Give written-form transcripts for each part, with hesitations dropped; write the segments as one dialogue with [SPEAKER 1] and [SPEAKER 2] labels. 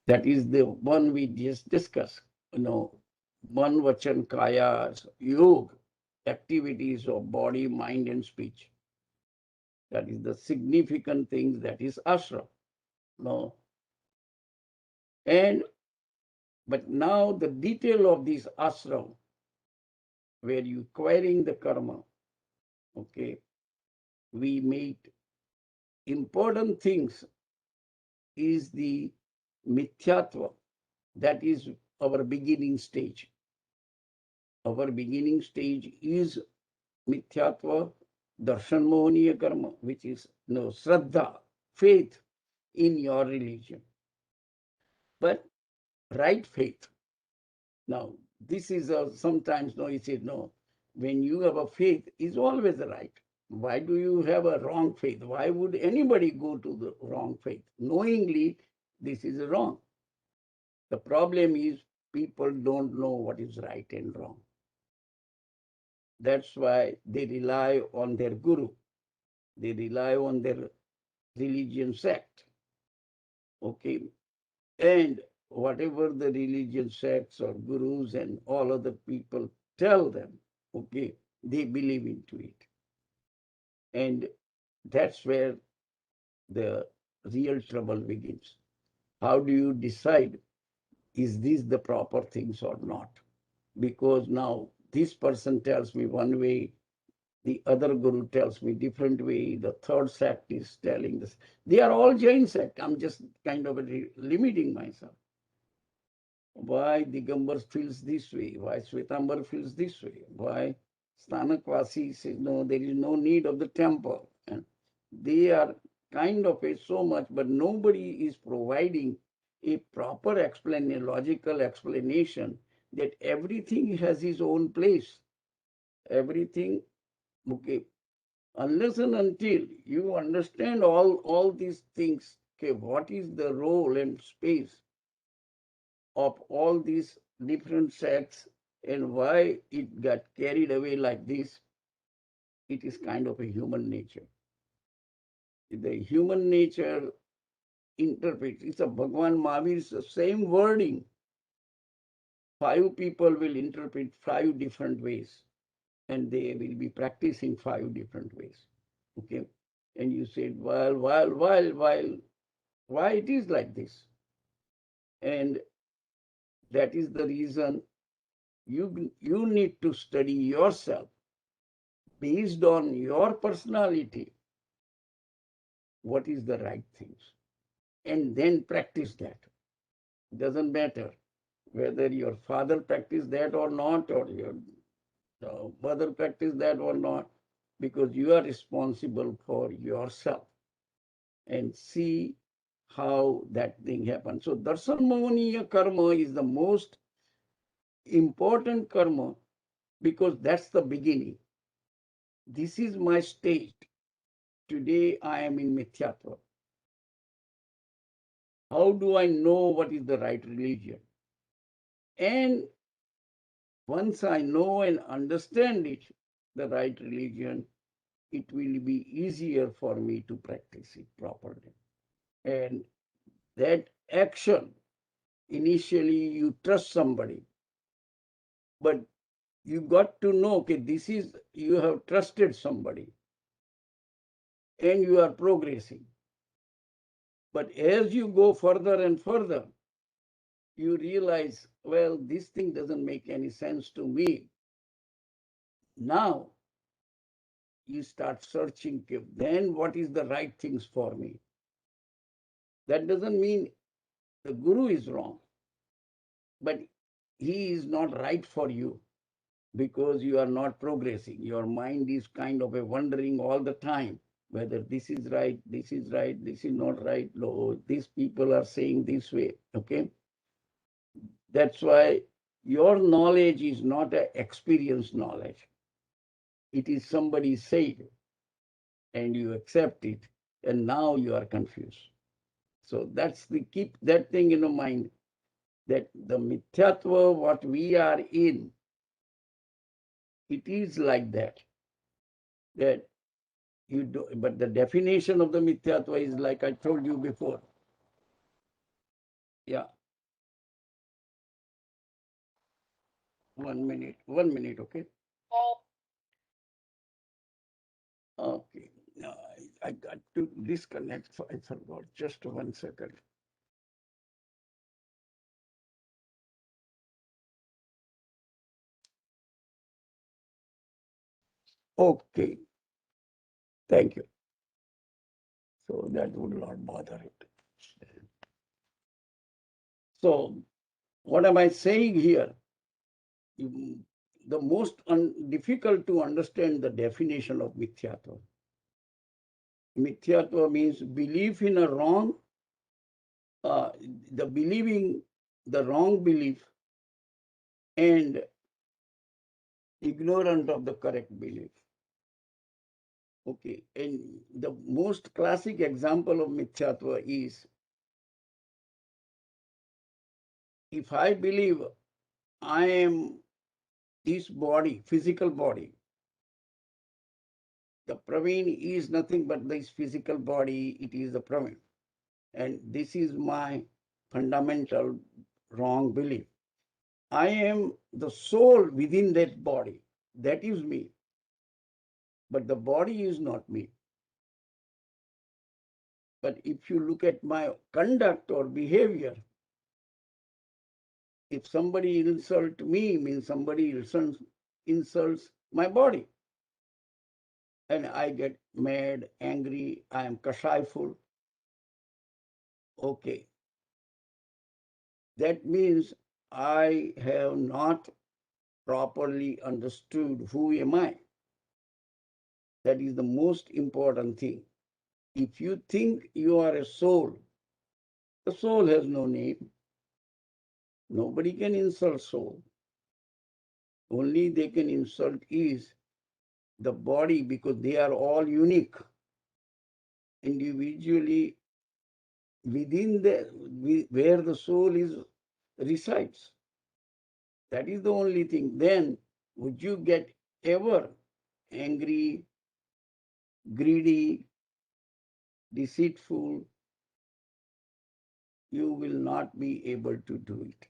[SPEAKER 1] That is the one we just discussed. Man, Vachan, Kaya, Yoga, activities of body, mind, and speech. That is the significant thing that is ashram. No. And but now the detail of this ashram, where you acquiring the karma, okay, we made important things is the mithyatva. That is our beginning stage. Our beginning stage is mithyatva, darshan mohaniya karma, which is shraddha, faith in your religion. But right faith. Now, this is sometimes you say, no, when you have a faith, is always right. Why do you have a wrong faith? Why would anybody go to the wrong faith? Knowingly, this is wrong. The problem is people don't know what is right and wrong. That's why they rely on their guru. They rely on their religion sect. Okay. And whatever the religion sects or gurus and all other people tell them, okay, they believe into it. And that's where the real trouble begins. How do you decide, is this the proper things or not? Because now this person tells me one way, the other guru tells me different way, the third sect is telling this. They are all Jain sect. I'm just kind of limiting myself. Why Digambar feels this way, why Svetambar feels this way, why Stanakwasi says, no, there is no need of the temple. And they are kind of so much, but nobody is providing a proper explanation, logical explanation that everything has its own place. Everything, okay, unless and until you understand all these things, okay, what is the role and space of all these different sects and why it got carried away like this, it is kind of a human nature. The human nature interprets, it's a Bhagwan Mahavir's the same wording. 5 people will interpret 5 different ways and they will be practicing 5 different ways. Okay. And you said, why it is like this? And that is the reason you need to study yourself based on your personality, what is the right things, and then practice that. It doesn't matter whether your father practiced that or not, or your mother practiced that or not, because you are responsible for yourself and see how that thing happens. So darshan mohaniya karma is the most important karma because that's the beginning. This is my state. Today I am in mithyatva. How do I know what is the right religion? And once I know and understand it, the right religion, it will be easier for me to practice it properly. And that action, initially you trust somebody, but you got to know, okay, this is, you have trusted somebody and you are progressing. But as you go further and further, you realize, well, this thing doesn't make any sense to me. Now you start searching, then what is the right things for me? That doesn't mean the guru is wrong, but he is not right for you because you are not progressing. Your mind is kind of a wondering all the time whether this is right, this is right, this is not right. No, these people are saying this way. Okay. That's why your knowledge is not an experienced knowledge. It is somebody said and you accept it, and now you are confused. So that's the, keep that thing in mind, that the mithyatva, what we are in, it is like that. That you do, but the definition of the mithyatva is like I told you before. Yeah. 1 minute, okay? Okay. Now I got to disconnect, so I forgot. Just 1 second. Okay. Thank you. So that would not bother it. So what am I saying here? The most difficult to understand the definition of mithyatva. Mithyatva means belief in a wrong, the believing the wrong belief and ignorant of the correct belief. Okay, and the most classic example of mithyatva is if I believe I am this body, physical body, the Pravin is nothing but this physical body, it is the Pravin. And this is my fundamental wrong belief. I am the soul within that body. That is me. But the body is not me. But if you look at my conduct or behavior, if somebody insults me, means somebody insults my body. And I get mad, angry, I am kashayful. Okay. That means I have not properly understood who am I. That is the most important thing. If you think you are a soul, the soul has no name. Nobody can insult soul. Only they can insult is the body because they are all unique. Individually within where the soul is resides. That is the only thing. Then would you get ever angry, greedy, deceitful? You will not be able to do it.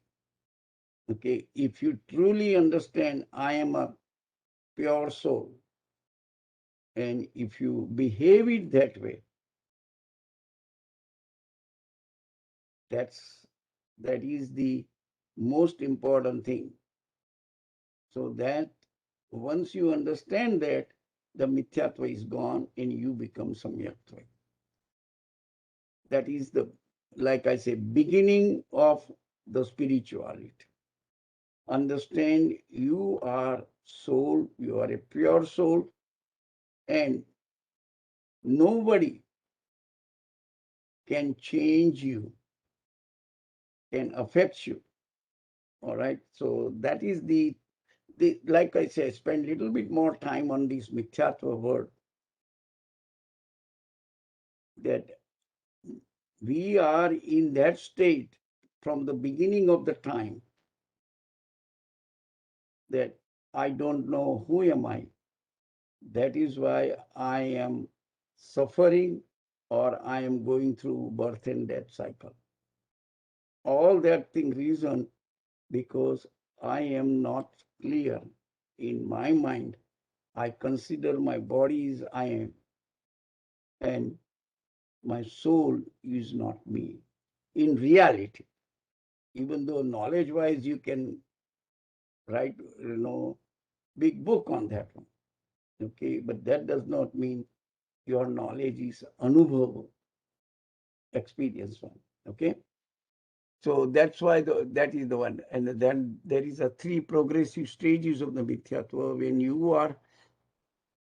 [SPEAKER 1] Okay, if you truly understand I am a pure soul, and if you behave it that way, that is the most important thing. So that once you understand that, the mithyatva is gone and you become samyaktva. That is the, like I say, beginning of the spirituality. Understand you are soul, you are a pure soul, and nobody can change you, can affect you. All right. So that is the like I say, spend a little bit more time on this mithyatva word. That we are in that state from the beginning of the time that I don't know who am I. That is why I am suffering or I am going through birth and death cycle. All that thing reason because I am not clear in my mind. I consider my body is I am and my soul is not me. In reality, even though knowledge-wise you can write, big book on that one. Okay, but that does not mean your knowledge is anubhava, experience one. Okay, so that's why that is the one. And then there is a 3 progressive stages of the mithyatva. When you are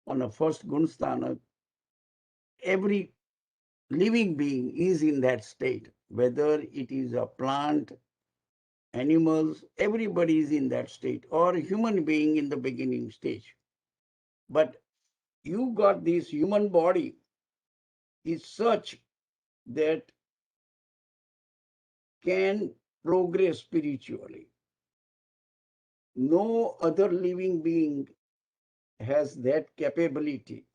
[SPEAKER 1] on a first gunstana, every living being is in that state, whether it is a plant, animals, everybody is in that state, or a human being in the beginning stage. But you got this human body is such that can progress spiritually. No other living being has that capability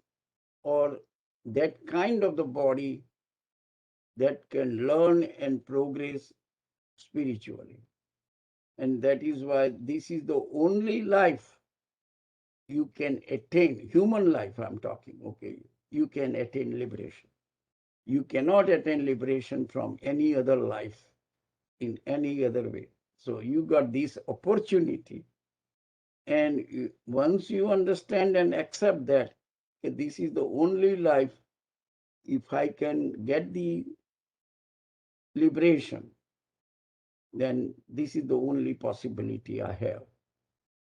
[SPEAKER 1] or that kind of the body that can learn and progress spiritually. And that is why this is the only life you can attain, human life I'm talking, okay? You can attain liberation. You cannot attain liberation from any other life in any other way. So you got this opportunity. And once you understand and accept that this is the only life, if I can get the liberation, then this is the only possibility I have.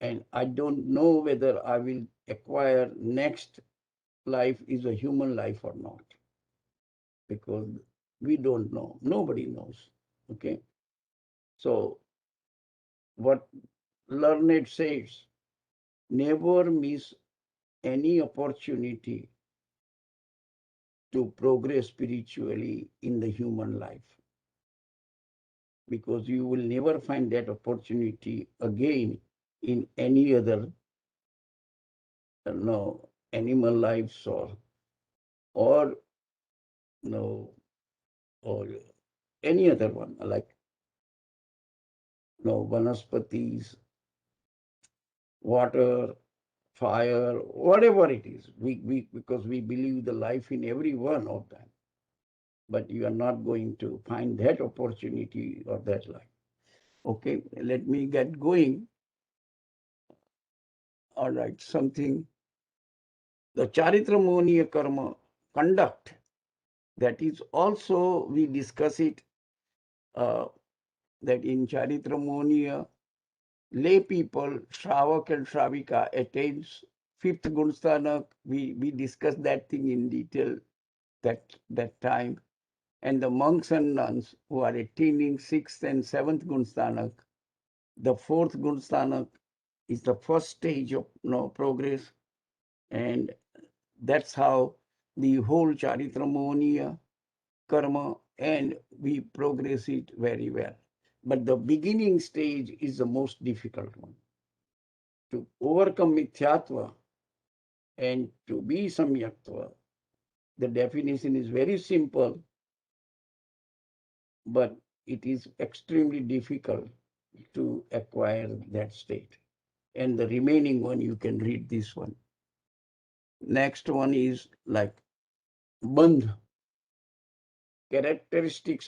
[SPEAKER 1] And I don't know whether I will acquire next life is a human life or not, because we don't know. Nobody knows. Okay. So what learned says, never miss any opportunity to progress spiritually in the human life, because you will never find that opportunity again in any other no animal lives or no or any other one like no vanaspatis, water, fire, whatever it is. We because we believe the life in every one of them, but you are not going to find that opportunity or that life. Okay, let me get going. All right, something. The Charitramonia karma conduct, that is also, we discuss it, that in Charitramonia, lay people, Shravak and Shravika, attains fifth Gunsthanak. We discussed that thing in detail that time. And the monks and nuns who are attaining sixth and seventh Gunsthanak, the fourth Gunsthanak is the first stage of progress. And that's how the whole Charitramonia karma, and we progress it very well. But the beginning stage is the most difficult one. To overcome mithyatva and to be samyaktva, the definition is very simple, but it is extremely difficult to acquire that state. And the remaining one, you can read this one. Next one is like bandh, characteristics